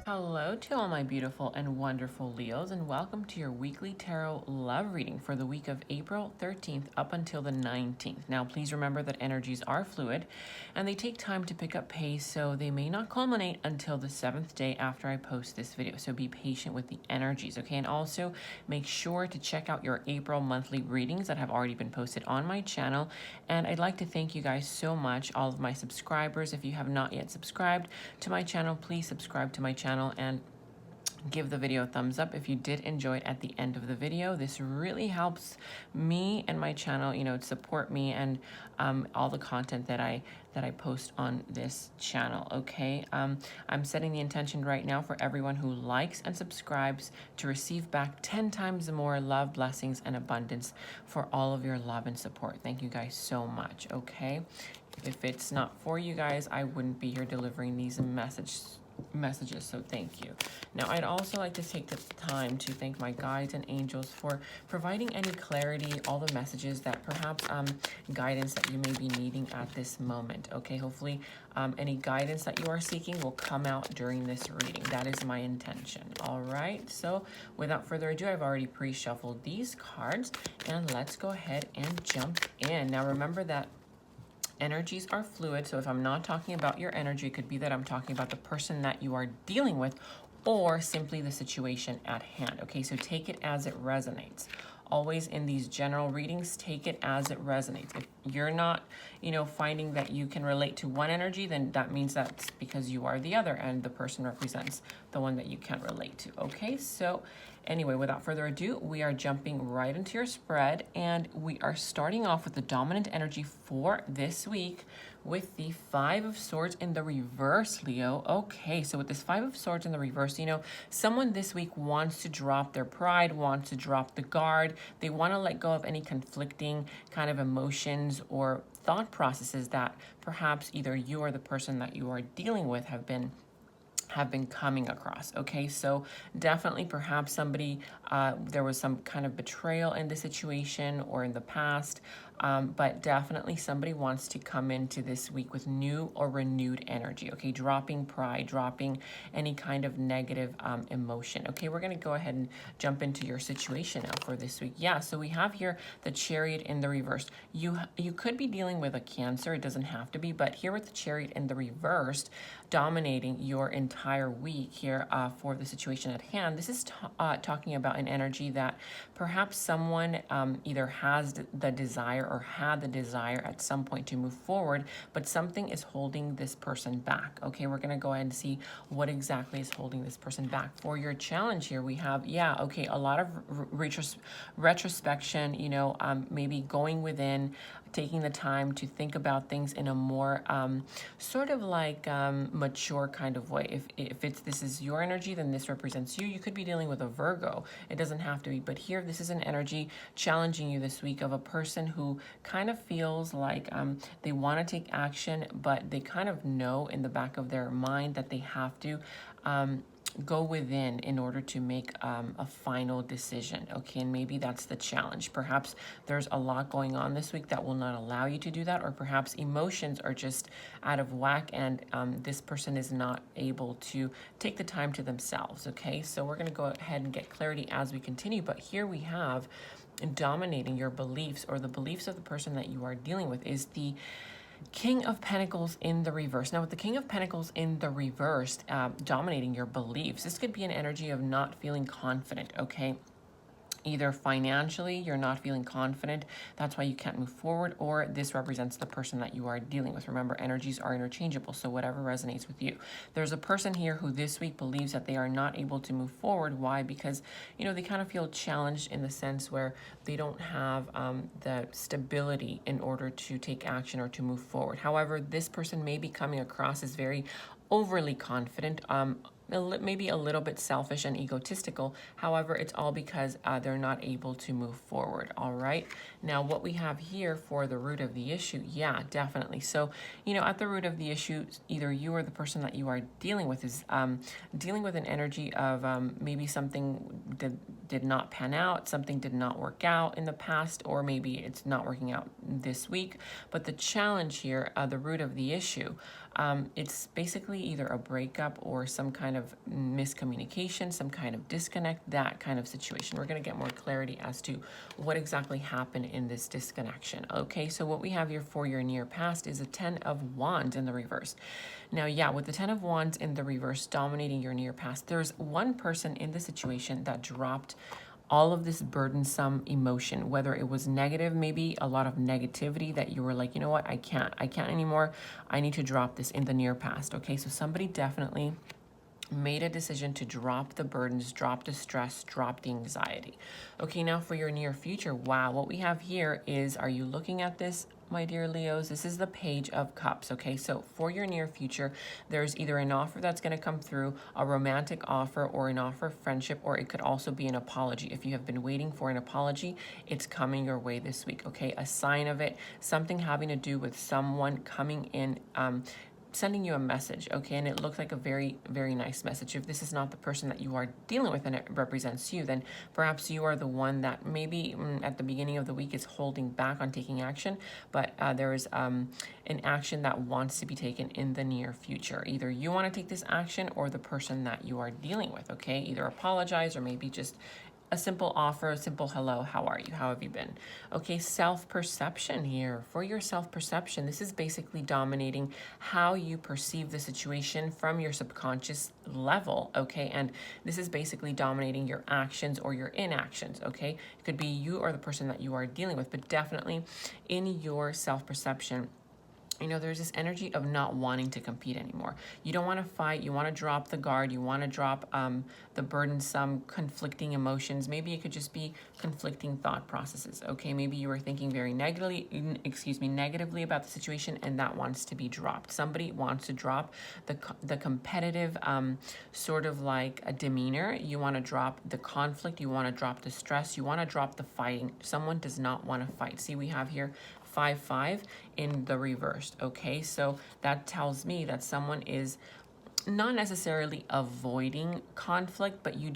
Hello to all my beautiful and wonderful Leos, and welcome to your weekly tarot love reading for the week of April 13th up until the 19th. Now, please remember that energies are fluid and they take time to pick up pace, so they may not culminate until the 7th day after I post this video. So be patient with the energies, okay? And also make sure to check out your April monthly readings that have already been posted on my channel. And I'd like to thank you guys so much, all of my subscribers. If you have not yet subscribed to my channel, please subscribe to my channel and give the video a thumbs up if you did enjoy it at the end of the video. This really helps me and my channel, support me and all the content that I post on this channel, okay? I'm setting the intention right now for everyone who likes and subscribes to receive back 10 times more love, blessings, and abundance for all of your love and support. Thank you guys so much, okay? If it's not for you guys, I wouldn't be here delivering these messages, so thank you. Now, I'd also like to take the time to thank my guides and angels for providing any clarity, all the messages that perhaps guidance that you may be needing at this moment, okay? Hopefully any guidance that you are seeking will come out during this reading. That is my intention. All right, so without further ado, I've already pre-shuffled these cards, and let's go ahead and jump in. Now, remember that energies are fluid, so if I'm not talking about your energy, it could be that I'm talking about the person that you are dealing with or simply the situation at hand, okay? So take it as it resonates. Always in these general readings, take it as it resonates. If you're not, finding that you can relate to one energy, then that means that's because you are the other and the person represents the one that you can't relate to, okay? So anyway, without further ado, we are jumping right into your spread, and we are starting off with the dominant energy for this week with the Five of Swords in the reverse, Leo. Okay, so with this Five of Swords in the reverse, someone this week wants to drop their pride, wants to drop the guard. They want to let go of any conflicting kind of emotions or thought processes that perhaps either you or the person that you are dealing with have been coming across, okay? So definitely perhaps somebody, there was some kind of betrayal in the situation or in the past, but definitely somebody wants to come into this week with new or renewed energy, okay? Dropping pride, dropping any kind of negative emotion. Okay, we're gonna go ahead and jump into your situation now for this week. Yeah, so we have here the Chariot in the reverse. You could be dealing with a Cancer, it doesn't have to be, but here with the Chariot in the reversed, dominating your entire week here for the situation at hand, this is talking about an energy that perhaps someone either has the desire or had the desire at some point to move forward, but something is holding this person back. Okay, we're gonna go ahead and see what exactly is holding this person back. For your challenge here, we have, a lot of retrospection, maybe going within, taking the time to think about things in a more sort of like mature kind of way. If this is your energy, then this represents you. You could be dealing with a Virgo. It doesn't have to be, but here this is an energy challenging you this week of a person who kind of feels like they want to take action, but they kind of know in the back of their mind that they have to go within in order to make a final decision, okay? And maybe that's the challenge. Perhaps there's a lot going on this week that will not allow you to do that, or perhaps emotions are just out of whack and this person is not able to take the time to themselves, okay? So we're gonna go ahead and get clarity as we continue, but here we have dominating your beliefs or the beliefs of the person that you are dealing with is the King of Pentacles in the reverse. Now, with the King of Pentacles in the reverse dominating your beliefs, this could be an energy of not feeling confident, okay? Either financially, you're not feeling confident, that's why you can't move forward, or this represents the person that you are dealing with. Remember, energies are interchangeable, so whatever resonates with you. There's a person here who this week believes that they are not able to move forward. Why? Because, they kind of feel challenged in the sense where they don't have the stability in order to take action or to move forward. However, this person may be coming across as very overly confident, maybe a little bit selfish and egotistical. However, it's all because they're not able to move forward. All right. Now, what we have here for the root of the issue, yeah, definitely. So, at the root of the issue, either you or the person that you are dealing with is dealing with an energy of maybe something did not pan out, something did not work out in the past, or maybe it's not working out this week. But the challenge here, the root of the issue, It's basically either a breakup or some kind of miscommunication, some kind of disconnect, that kind of situation. We're going to get more clarity as to what exactly happened in this disconnection. Okay, so what we have here for your near past is a 10 of Wands in the reverse. Now, yeah, with the 10 of Wands in the reverse dominating your near past, there's one person in the situation that dropped all of this burdensome emotion, whether it was negative, maybe a lot of negativity that you were like, you know what, I can't anymore. I need to drop this in the near past. Okay, so somebody definitely made a decision to drop the burdens, drop the stress, drop the anxiety. Okay, now for your near future, wow, what we have here is, are you looking at this, my dear Leos? This is the Page of Cups. Okay, so for your near future, there's either an offer that's going to come through, a romantic offer, or an offer of friendship, or it could also be an apology. If you have been waiting for an apology, it's coming your way this week. Okay, a sign of it, something having to do with someone coming in, sending you a message, okay? And it looks like a very, very nice message. If this is not the person that you are dealing with and it represents you, then perhaps you are the one that maybe at the beginning of the week is holding back on taking action, but there is an action that wants to be taken in the near future. Either you want to take this action or the person that you are dealing with, okay? Either apologize or maybe just a simple offer, a simple hello, how are you? How have you been? Okay, self-perception here. For your self-perception, this is basically dominating how you perceive the situation from your subconscious level, okay? And this is basically dominating your actions or your inactions, okay? It could be you or the person that you are dealing with, but definitely in your self-perception, you know, there's this energy of not wanting to compete anymore. You don't want to fight. You want to drop the guard. You want to drop the burdensome, conflicting emotions. Maybe it could just be conflicting thought processes. Okay, maybe you were thinking very negatively about the situation, and that wants to be dropped. Somebody wants to drop the competitive sort of like a demeanor. You want to drop the conflict. You want to drop the stress. You want to drop the fighting. Someone does not want to fight. See, we have here 5-5 in the reverse. Okay, so that tells me that someone is not necessarily avoiding conflict, but you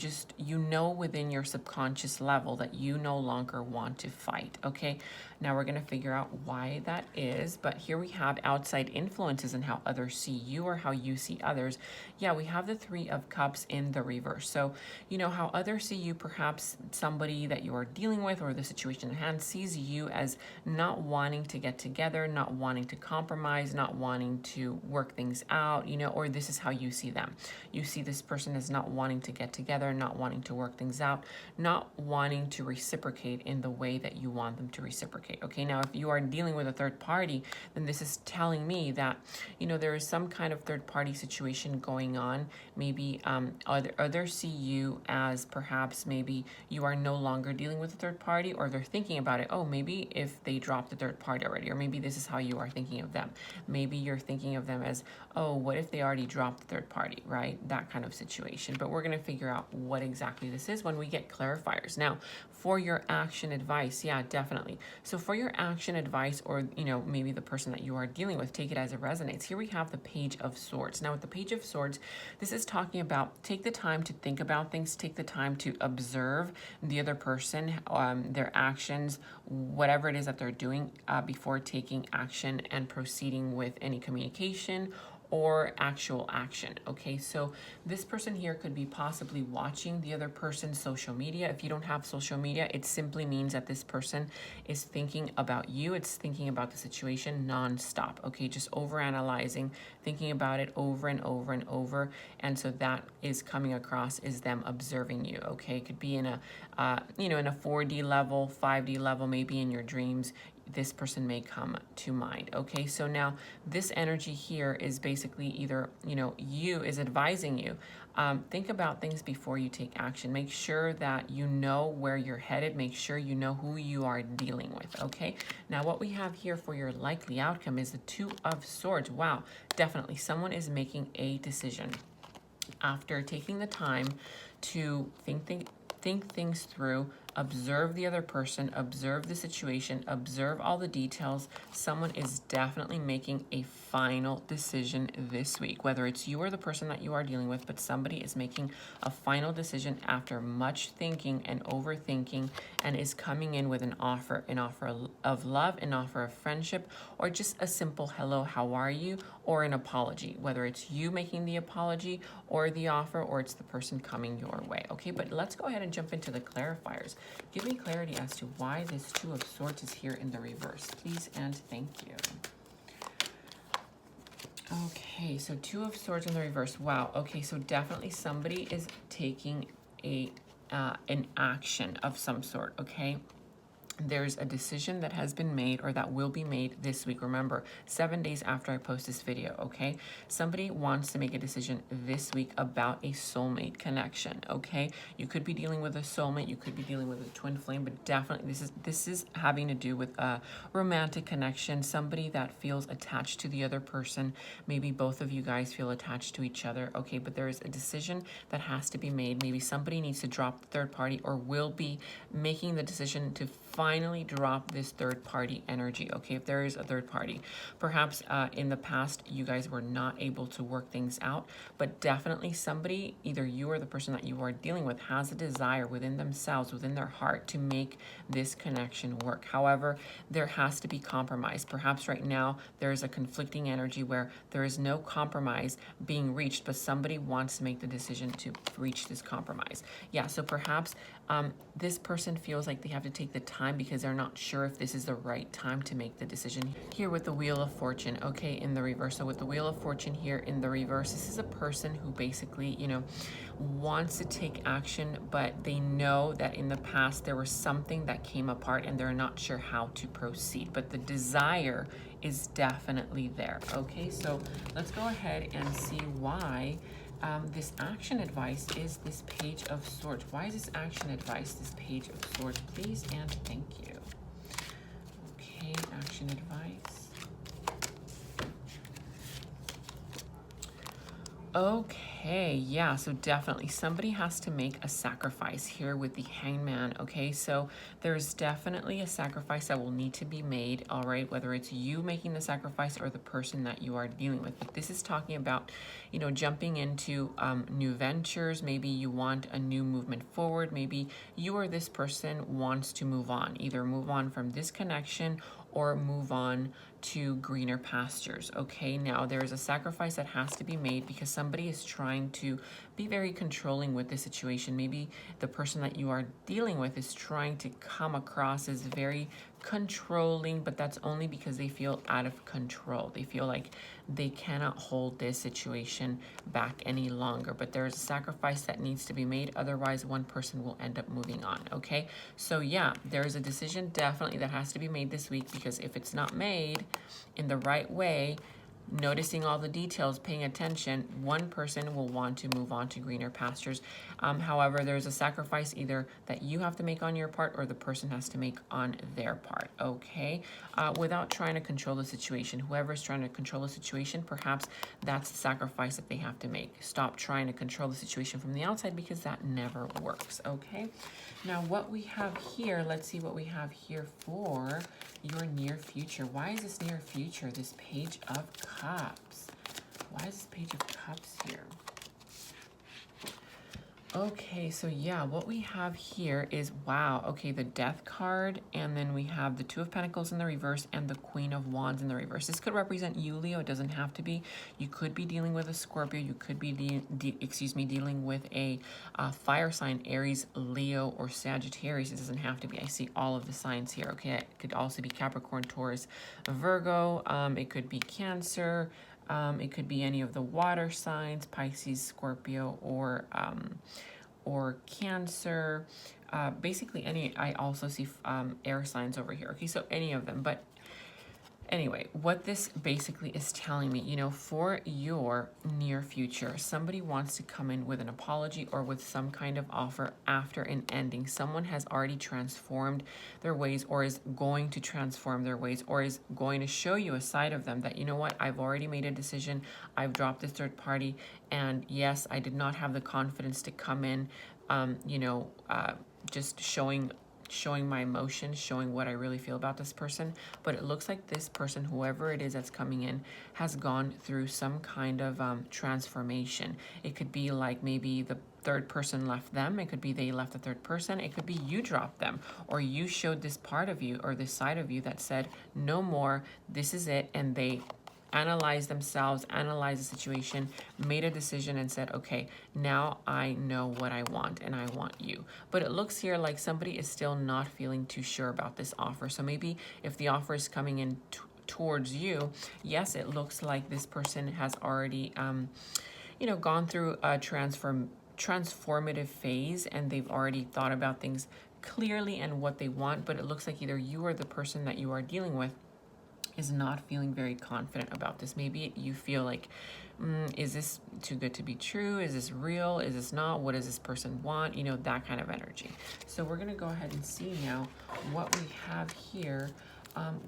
know within your subconscious level that you no longer want to fight. Okay, now we're going to figure out why that is, but here we have outside influences and how others see you or how you see others. Yeah, we have the 3 of Cups in the reverse. So you know how others see you, perhaps somebody that you are dealing with or the situation at hand sees you as not wanting to get together, not wanting to compromise, not wanting to work things out, you know, or this is how you see them. You see this person as not wanting to get together, not wanting to work things out, not wanting to reciprocate in the way that you want them to reciprocate. Okay, now if you are dealing with a third party, then this is telling me that, you know, there is some kind of third party situation going on. Maybe others see you as perhaps maybe you are no longer dealing with a third party, or they're thinking about it. Oh, maybe if they dropped the third party already, or maybe this is how you are thinking of them. Maybe you're thinking of them as, oh, what if they already dropped the third party, right? That kind of situation. But we're going to figure out what exactly this is when we get clarifiers. Now, for your action advice, yeah, definitely. So for your action advice, or, you know, maybe the person that you are dealing with, take it as it resonates. Here we have the Page of Swords. Now with the Page of Swords, this is talking about take the time to think about things, take the time to observe the other person, their actions, whatever it is that they're doing before taking action and proceeding with any communication or actual action. Okay, so this person here could be possibly watching the other person's social media. If you don't have social media, it simply means that this person is thinking about you. It's thinking about the situation nonstop. Okay, just overanalyzing, thinking about it over and over and over. And so that is coming across as them observing you. Okay, it could be in a, in a 4D level, 5D level, maybe in your dreams. This person may come to mind. Okay, so now this energy here is basically either, you is advising you. Think about things before you take action. Make sure that you know where you're headed. Make sure you know who you are dealing with. Okay, now what we have here for your likely outcome is the 2 of Swords. Wow, definitely someone is making a decision after taking the time to think things through, observe the other person, observe the situation, observe all the details. Someone is definitely making a final decision this week, whether it's you or the person that you are dealing with, but somebody is making a final decision after much thinking and overthinking, and is coming in with an offer of love, an offer of friendship, or just a simple hello, how are you, or an apology, whether it's you making the apology or the offer, or it's the person coming your way. Okay, but let's go ahead and jump into the clarifiers. Give me clarity as to why this Two of Swords is here in the reverse, please and thank you. Okay, so Two of Swords in the reverse. Wow. Okay, so definitely somebody is taking an action of some sort. Okay, there's a decision that has been made or that will be made this week. Remember, 7 days after I post this video, okay? Somebody wants to make a decision this week about a soulmate connection, okay? You could be dealing with a soulmate, you could be dealing with a twin flame, but definitely this is having to do with a romantic connection, somebody that feels attached to the other person. Maybe both of you guys feel attached to each other, okay? But there is a decision that has to be made. Maybe somebody needs to drop the third party or will be making the decision to finally drop this third party energy, okay? If there is a third party, perhaps in the past you guys were not able to work things out, but definitely somebody, either you or the person that you are dealing with, has a desire within themselves, within their heart, to make this connection work. However, there has to be compromise. Perhaps right now there is a conflicting energy where there is no compromise being reached, but somebody wants to make the decision to reach this compromise. Yeah, so perhaps this person feels like they have to take the time because they're not sure if this is the right time to make the decision. Here with the Wheel of Fortune, okay, in the reverse. So with the Wheel of Fortune here in the reverse, this is a person who basically, you know, wants to take action, but they know that in the past there was something that came apart and they're not sure how to proceed. But the desire is definitely there, okay? So let's go ahead and see why this action advice is this Page of Swords. Why is this action advice this Page of Swords, please and thank you. Okay, action advice. Okay, yeah, so definitely somebody has to make a sacrifice here with the Hangman, okay? So there's definitely a sacrifice that will need to be made, all right? Whether it's you making the sacrifice or the person that you are dealing with. But this is talking about, you know, jumping into new ventures. Maybe you want a new movement forward. Maybe you or this person wants to move on, either move on from this connection or move on to greener pastures, okay? Now, there is a sacrifice that has to be made because somebody is trying to be very controlling with the situation. Maybe the person that you are dealing with is trying to come across as very controlling, but that's only because they feel out of control. They feel like they cannot hold this situation back any longer, but there's a sacrifice that needs to be made. Otherwise, one person will end up moving on, okay? So yeah, there's a decision definitely that has to be made this week, because if it's not made in the right way, noticing all the details, paying attention, one person will want to move on to greener pastures. However, there's a sacrifice either that you have to make on your part or the person has to make on their part, okay? Without trying to control the situation. Whoever's trying to control the situation, perhaps that's the sacrifice that they have to make. Stop trying to control the situation from the outside, because that never works, okay? Now, what we have here, let's see what we have here for your near future. Why is this near future, this Page of Cups? Why is this Page of Cups here? Okay, so yeah, what we have here is, wow, okay, the Death card, and then we have the Two of Pentacles in the reverse and the Queen of Wands in the reverse. This could represent you, Leo. It doesn't have to be. You could be dealing with a Scorpio. You could be dealing with a fire sign, Aries, Leo, or Sagittarius. It doesn't have to be. I see all of the signs here, okay? It could also be Capricorn, Taurus, Virgo. It could be Cancer. It could be any of the water signs, Pisces, Scorpio, or Cancer. Basically any, I also see air signs over here. Okay, so any of them. But anyway, what this basically is telling me, you know, for your near future, somebody wants to come in with an apology or with some kind of offer after an ending. Someone has already transformed their ways, or is going to transform their ways, or is going to show you a side of them that, you know what, I've already made a decision. I've dropped this third party. And yes, I did not have the confidence to come in, you know, just showing my emotions, showing what I really feel about this person. But it looks like this person, whoever it is that's coming in, has gone through some kind of transformation. It could be like maybe the third person left them. It could be they left the third person. It could be you dropped them, or you showed this part of you or this side of you that said, no more, this is it. And they analyzed themselves, analyzed the situation, made a decision and said, okay, now I know what I want and I want you. But it looks here like somebody is still not feeling too sure about this offer. So maybe if the offer is coming in towards you, yes, it looks like this person has already, gone through a transformative phase, and they've already thought about things clearly and what they want. But it looks like either you or the person that you are dealing with is not feeling very confident about this. Maybe you feel like, is this too good to be true? Is this real? Is this not? What does this person want? That kind of energy. So we're going to go ahead and see now what we have here.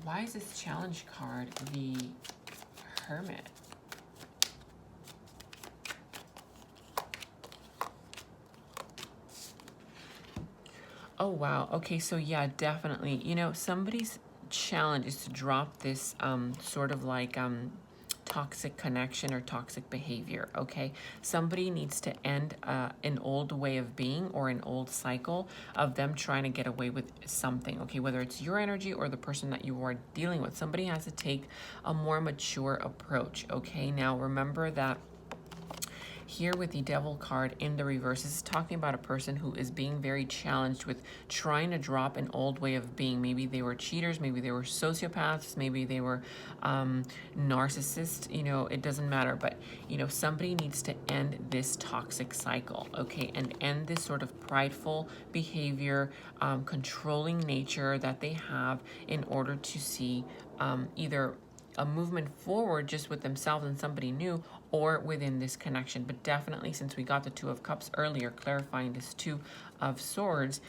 Why is this challenge card the Hermit? Oh, wow. Okay, so yeah, definitely. Somebody's challenge is to drop this sort of like toxic connection or toxic behavior, okay? Somebody needs to end an old way of being or an old cycle of them trying to get away with something, okay? Whether it's your energy or the person that you are dealing with. Somebody has to take a more mature approach, okay? Now, remember that here with the Devil card in the reverse, this is talking about a person who is being very challenged with trying to drop an old way of being. Maybe they were cheaters, maybe they were sociopaths, maybe they were narcissists, it doesn't matter. But, somebody needs to end this toxic cycle, okay, and end this sort of prideful behavior, controlling nature that they have in order to see either a movement forward just with themselves and somebody new, or within this connection. But definitely, since we got the Two of Cups earlier, clarifying this Two of Swords,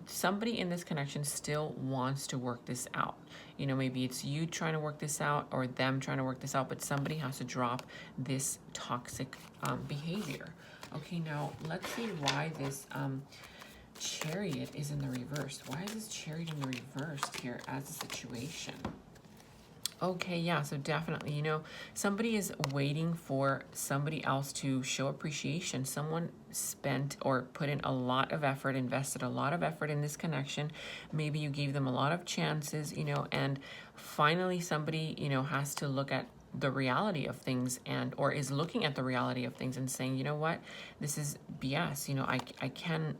somebody in this connection still wants to work this out. Maybe it's you trying to work this out or them trying to work this out, but somebody has to drop this toxic behavior. Okay, now let's see why this Chariot is in the reverse. Why is this Chariot in the reverse here as a situation? Okay, yeah, so definitely, somebody is waiting for somebody else to show appreciation. Someone spent or put in a lot of effort, invested a lot of effort in this connection. Maybe you gave them a lot of chances, and finally somebody, has to look at the reality of things or is looking at the reality of things and saying, you know what, this is BS.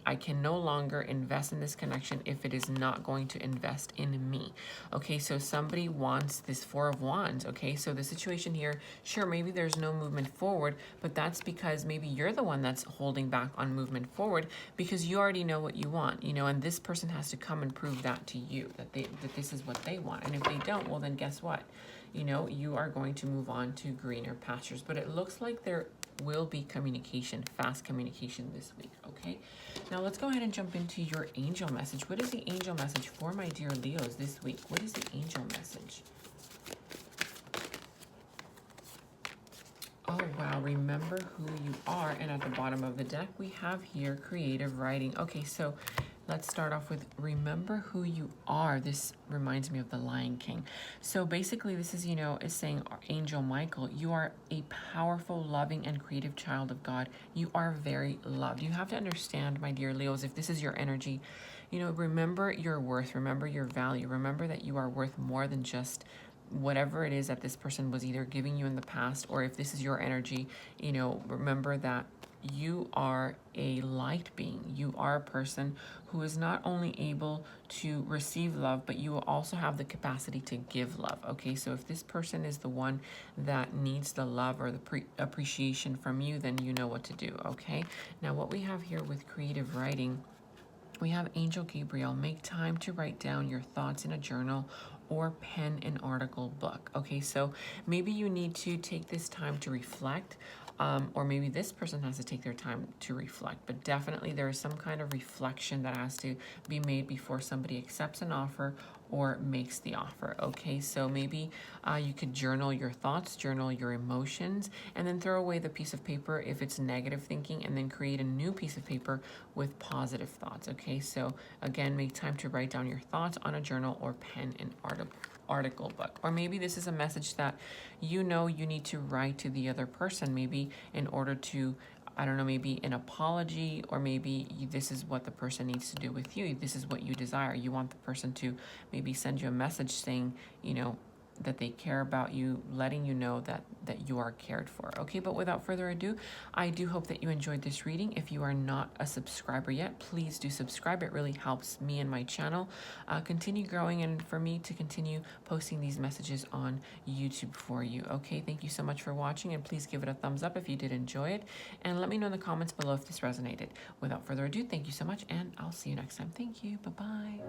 I can no longer invest in this connection if it is not going to invest in me. Okay, so somebody wants this Four of Wands. Okay, so the situation here, sure, maybe there's no movement forward, but that's because maybe you're the one that's holding back on movement forward because you already know what you want, and this person has to come and prove that to you, that this is what they want. And if they don't, well, then guess what? You are going to move on to greener pastures. But it looks like there will be communication, fast communication this week, okay? Now let's go ahead and jump into your angel message. What is the angel message for my dear Leos this week? What is the angel message? Oh, wow. Remember who you are. And at the bottom of the deck, we have here creative writing. Okay, so let's start off with remember who you are. This reminds me of the Lion King. So basically this is, is saying Angel Michael, you are a powerful, loving, and creative child of God. You are very loved. You have to understand, my dear Leos, if this is your energy, remember your worth, remember your value, remember that you are worth more than just whatever it is that this person was either giving you in the past, or if this is your energy, remember that you are a light being. You are a person who is not only able to receive love, but you will also have the capacity to give love. Okay, so if this person is the one that needs the love or the appreciation from you, then you know what to do. Okay, now what we have here with creative writing, we have Angel Gabriel. Make time to write down your thoughts in a journal or pen an article book. Okay, so maybe you need to take this time to reflect, or maybe this person has to take their time to reflect, but definitely there is some kind of reflection that has to be made before somebody accepts an offer or makes the offer. Okay, so maybe you could journal your thoughts, journal your emotions, and then throw away the piece of paper if it's negative thinking, and then create a new piece of paper with positive thoughts. Okay, so again, make time to write down your thoughts on a journal or pen an article book. Or maybe this is a message that you need to write to the other person, maybe in order to, I don't know, maybe an apology, or maybe this is what the person needs to do with you. This is what you desire. You want the person to maybe send you a message saying, that they care about you, letting you know that you are cared for. Okay, but without further ado, I do hope that you enjoyed this reading. If you are not a subscriber yet, please do subscribe. It really helps me and my channel continue growing, and for me to continue posting these messages on YouTube for you. Okay, thank you so much for watching, and please give it a thumbs up if you did enjoy it, and let me know in the comments below if this resonated. Without further ado, thank you so much, and I'll see you next time. Thank you. Bye-bye.